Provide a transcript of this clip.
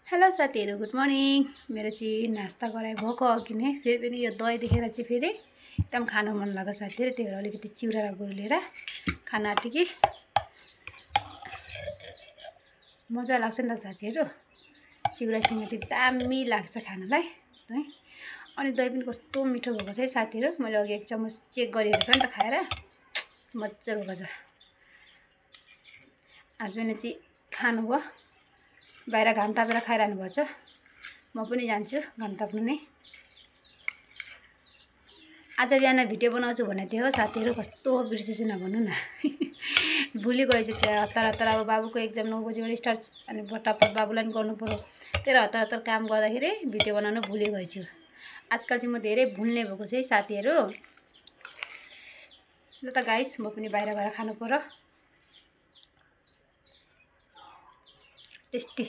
Hello साथीहरु, good morning. मेरो चाहिँ नास्ता गराइ भएको अघि नै फेरि पनि यो दही देखेर चाहिँ फेरि एकदम खानु मन लाग्यो साथीहरु। त्यही भएर अलिकति चिउरा र गुड लिएर खान आँटे कि मजा लाग्छ नि त साथीहरु। चिउरासँग चाहिँ दामी लाग्छ खानलाई है। अनि दही पनि कस्तो मिठो भएको छ है साथीहरु। मैले अघि एक चम्मच चेक गरिहेरेको नि त खाएर मजा भएको छ। हस्बेन्डले चाहिँ खानुभयो, बाहिर घाम तापेर खाइरहनु भएको छ। म पनि जान्छु घाम ताप्नु नै। आज बिहान भिडियो बनाउँछु भनेको थियो साथीहरु, कस्तो बिर्सेछु नभन्नु न। भुलि गएछु। हतार हतार अब बाबुको एक्जाम 9 बजेबाट स्टार्ट, अनि फटाफट बाबुलाई पनि गर्नु पर्यो। त्यही हतार हतार काम गर्दाखेरि भिडियो बनाउन भुलि गएछु। आजकल चाहिँ म धेरै भुल्ने भएको छु है साथीहरु। ल त गाइस, म पनि बाहिर गएर खानु पर्यो। टेस्टी